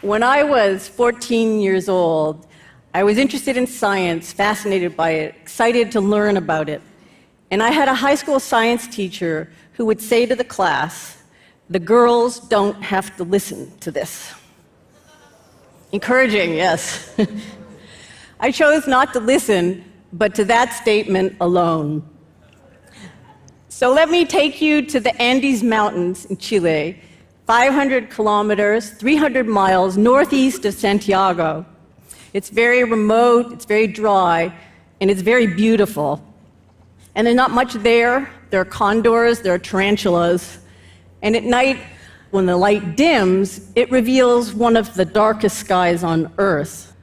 When I was 14 years old, I was interested in science, fascinated by it, excited to learn about it. And I had a high school science teacher who would say to the class, "The girls don't have to listen to this." Encouraging, yes. I chose not to listen, but to that statement alone. So let me take you to the Andes Mountains in Chile, 500 kilometers, 300 miles northeast of Santiago. It's very remote, it's very dry, and it's very beautiful. And there's not much there. There are condors, there are tarantulas. And at night, when the light dims, it reveals one of the darkest skies on Earth.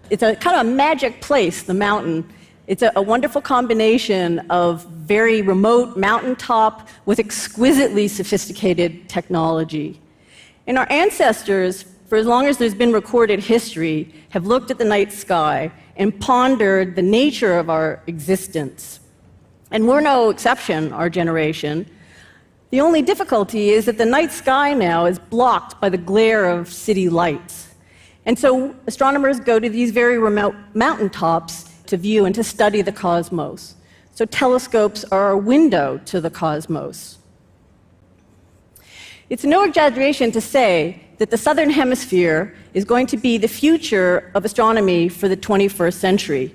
It's a kind of a magic place, the mountain. It's a wonderful combination of very remote mountaintop with exquisitely sophisticated technology. And our ancestors, for as long as there's been recorded history, have looked at the night sky and pondered the nature of our existence. And we're no exception, our generation. The only difficulty is that the night sky now is blocked by the glare of city lights. And so astronomers go to these very remote mountaintops to view and to study the cosmos. So telescopes are a window to the cosmos. It's no exaggeration to say that the southern hemisphere is going to be the future of astronomy for the 21st century.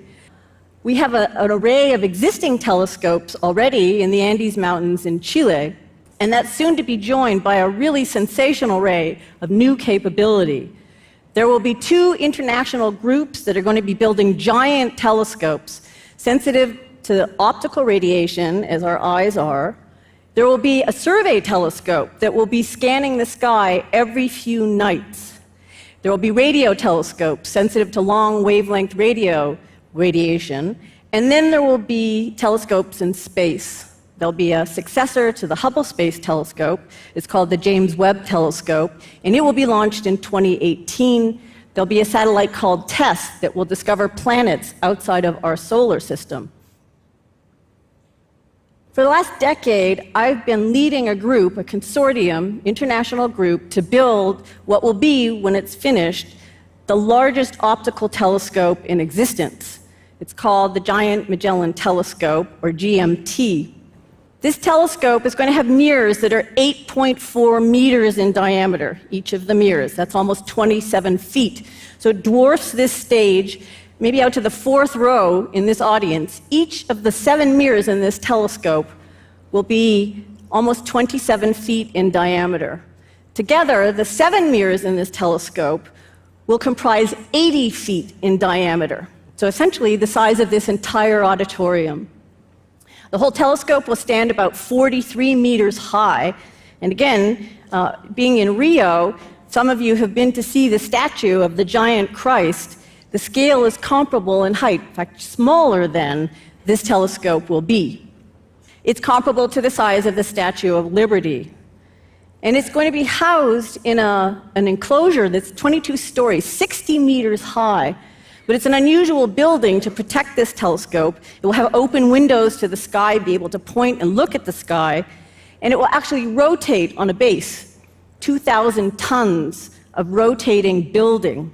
We have an array of existing telescopes already in the Andes Mountains in Chile, and that's soon to be joined by a really sensational array of new capability. There will be 2 international groups that are going to be building giant telescopes sensitive to optical radiation, as our eyes are. There will be a survey telescope that will be scanning the sky every few nights. There will be radio telescopes sensitive to long wavelength radio radiation. And then there will be telescopes in space. There'll be a successor to the Hubble Space Telescope. It's called the James Webb Telescope, and it will be launched in 2018. There'll be a satellite called TESS that will discover planets outside of our solar system. For the last decade, I've been leading a group, a consortium, international group, to build what will be, when it's finished, the largest optical telescope in existence. It's called the Giant Magellan Telescope, or GMT. This telescope is going to have mirrors that are 8.4 meters in diameter, each of the mirrors. That's almost 27 feet. So it dwarfs this stage, maybe out to the 4th row in this audience. Each of the 7 mirrors in this telescope will be almost 27 feet in diameter. Together, the 7 mirrors in this telescope will comprise 80 feet in diameter. So essentially the size of this entire auditorium. The whole telescope will stand about 43 meters high. And again, being in Rio, some of you have been to see the statue of the giant Christ. The scale is comparable in height, in fact, smaller than this telescope will be. It's comparable to the size of the Statue of Liberty. And it's going to be housed in an enclosure that's 22 stories, 60 meters high. But it's an unusual building to protect this telescope. It will have open windows to the sky, be able to point and look at the sky, and it will actually rotate on a base, 2,000 tons of rotating building.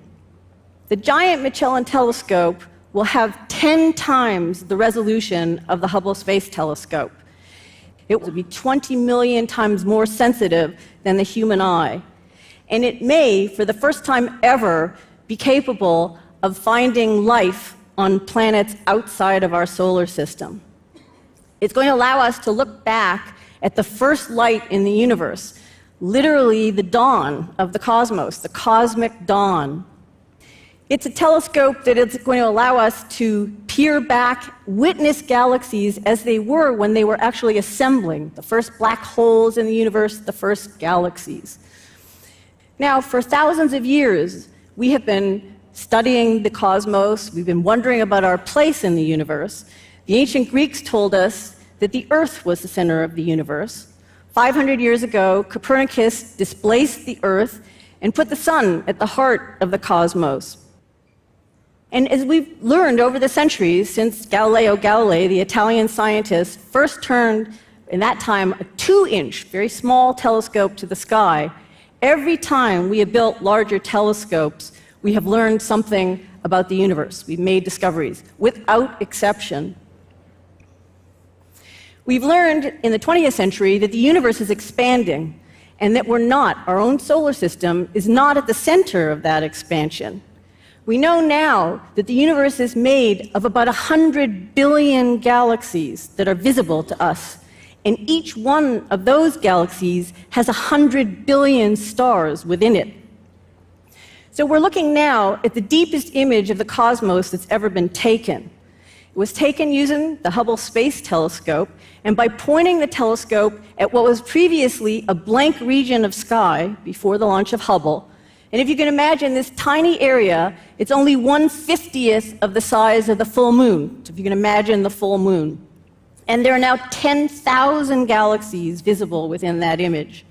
The Giant Magellan Telescope will have 10 times the resolution of the Hubble Space Telescope. It will be 20 million times more sensitive than the human eye. And it may, for the first time ever, be capable of finding life on planets outside of our solar system. It's going to allow us to look back at the first light in the universe, literally the dawn of the cosmos, the cosmic dawn. It's a telescope that is going to allow us to peer back, witness galaxies as they were when they were actually assembling, the first black holes in the universe, the first galaxies. Now, for thousands of years, we have been studying the cosmos. We've been wondering about our place in the universe. The ancient Greeks told us that the Earth was the center of the universe. 500 years ago, Copernicus displaced the Earth and put the sun at the heart of the cosmos. And as we've learned over the centuries, since Galileo Galilei, the Italian scientist, first turned, in that time, a 2-inch, very small telescope to the sky, Every time we have built larger telescopes, we have learned something about the universe. We've made discoveries, without exception. We've learned in the 20th century that the universe is expanding, and that we're not, our own solar system is not at the center of that expansion. We know now that the universe is made of about 100 billion galaxies that are visible to us, and each one of those galaxies has 100 billion stars within it. So we're looking now at the deepest image of the cosmos that's ever been taken. It was taken using the Hubble Space Telescope, and by pointing the telescope at what was previously a blank region of sky before the launch of Hubble. And if you can imagine this tiny area, it's only 1/50th of the size of the full moon. So if you can imagine the full moon. And there are now 10,000 galaxies visible within that image.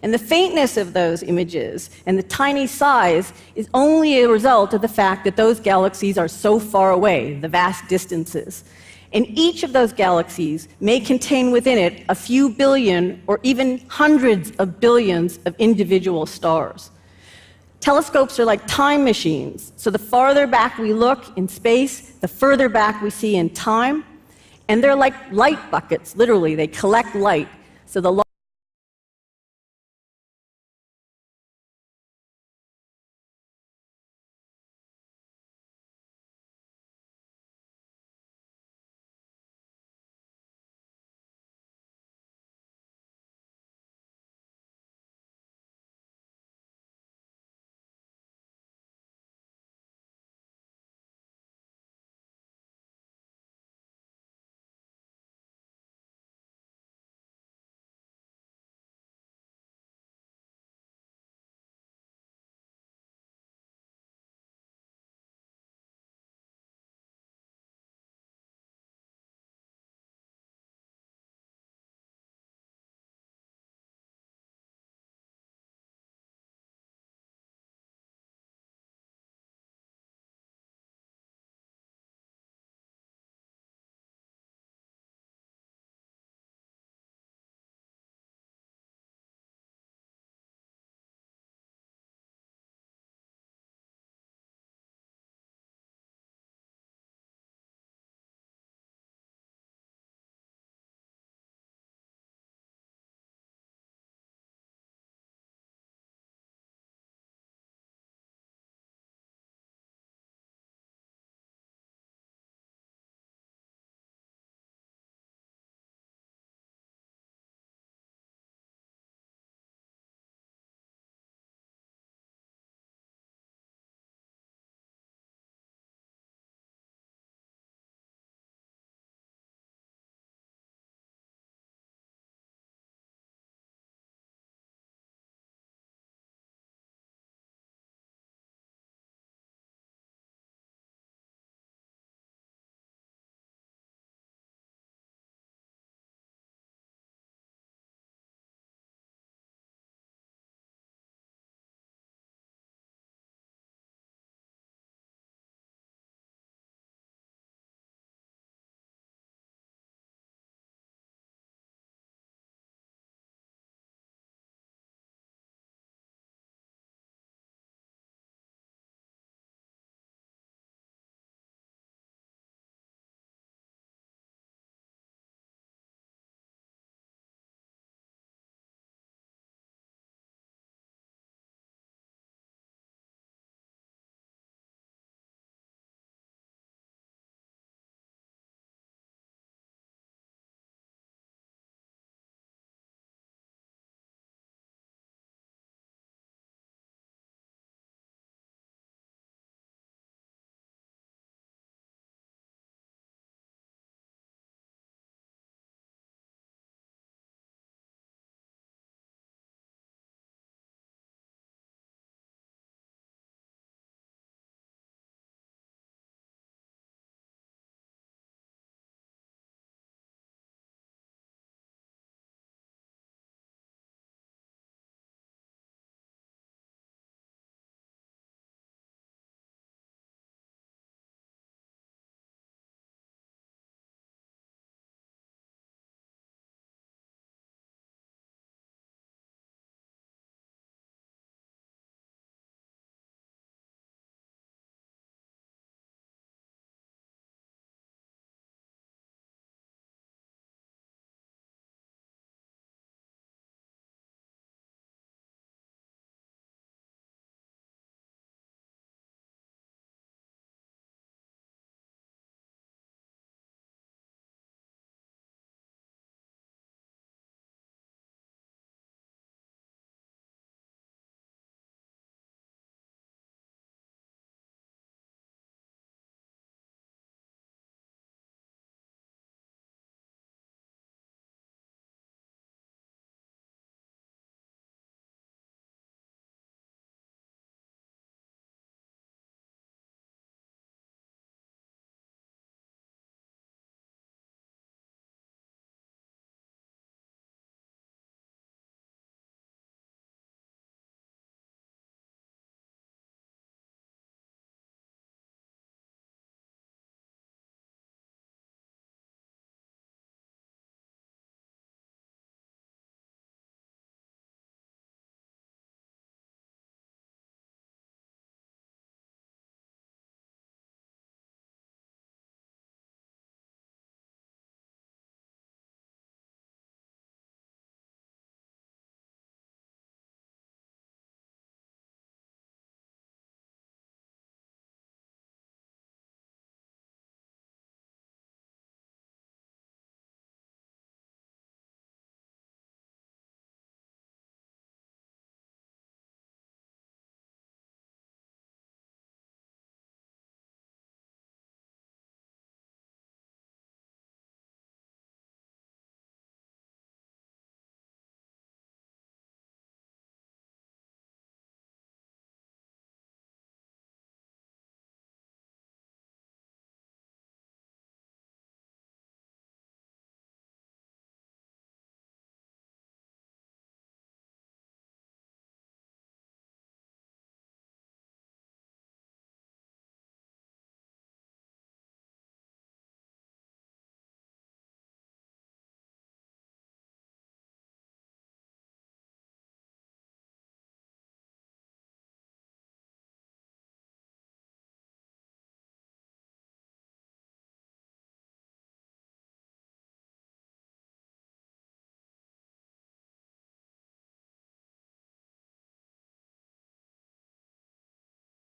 And the faintness of those images and the tiny size is only a result of the fact that those galaxies are so far away, the vast distances. And each of those galaxies may contain within it a few billion or even hundreds of billions of individual stars. Telescopes are like time machines. So the farther back we look in space, the further back we see in time. And they're like light buckets, literally. They collect light. So the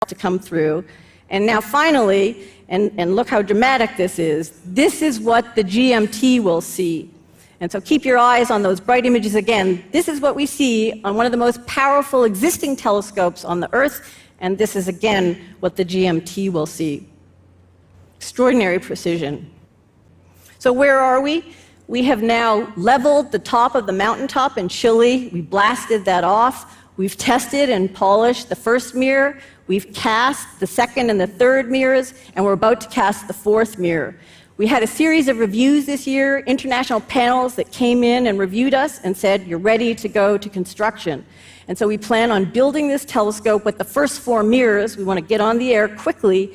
to come through. And now finally, and look how dramatic this is what the GMT will see. And so keep your eyes on those bright images again. This is what we see on one of the most powerful existing telescopes on the Earth, and this is again what the GMT will see. Extraordinary precision. So where are we? We have now leveled the top of the mountaintop in Chile. We blasted that off. We've tested and polished the first mirror. We've cast the second and the third mirrors, and we're about to cast the fourth mirror. We had a series of reviews this year, international panels that came in and reviewed us and said, you're ready to go to construction. And so we plan on building this telescope with the first 4 mirrors. We want to get on the air quickly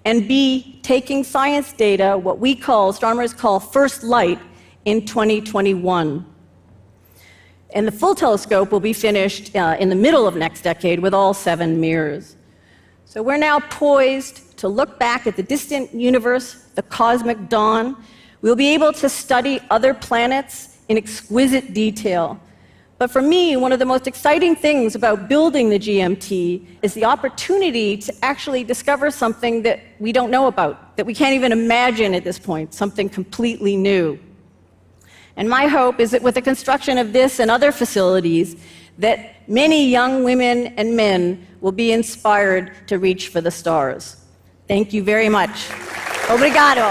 and be taking science data, what we call, astronomers call first light, in 2021. And the full telescope will be finished in the middle of next decade with all 7 mirrors. So we're now poised to look back at the distant universe, the cosmic dawn. We'll be able to study other planets in exquisite detail. But for me, one of the most exciting things about building the GMT is the opportunity to actually discover something that we don't know about, that we can't even imagine at this point, something completely new. And my hope is that with the construction of this and other facilities, that many young women and men will be inspired to reach for the stars. Thank you very much. Obrigado.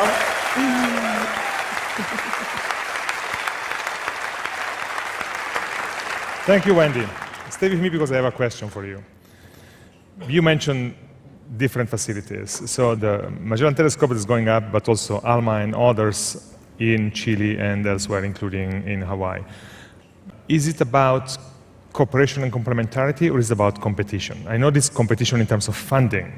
Thank you, Wendy. Stay with me because I have a question for you. You mentioned different facilities. So the Magellan Telescope is going up, but also ALMA and others in Chile and elsewhere, including in Hawaii. Is it about cooperation and complementarity, or is it about competition? I know this competition in terms of funding,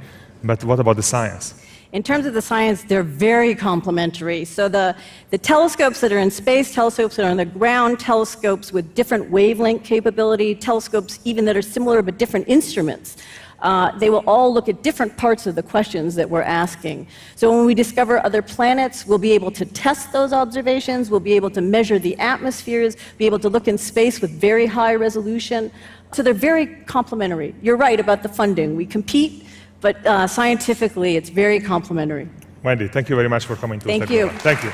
but what about the science? In terms of the science, they're very complementary. So the telescopes that are in space, telescopes that are on the ground, telescopes with different wavelength capability, telescopes even that are similar but different instruments, they will all look at different parts of the questions that we're asking. So when we discover other planets, we'll be able to test those observations, we'll be able to measure the atmospheres, be able to look in space with very high resolution. So they're very complementary. You're right about the funding. We compete, but scientifically, it's very complementary. Wendy, thank you very much for coming to Thank you. Thank you.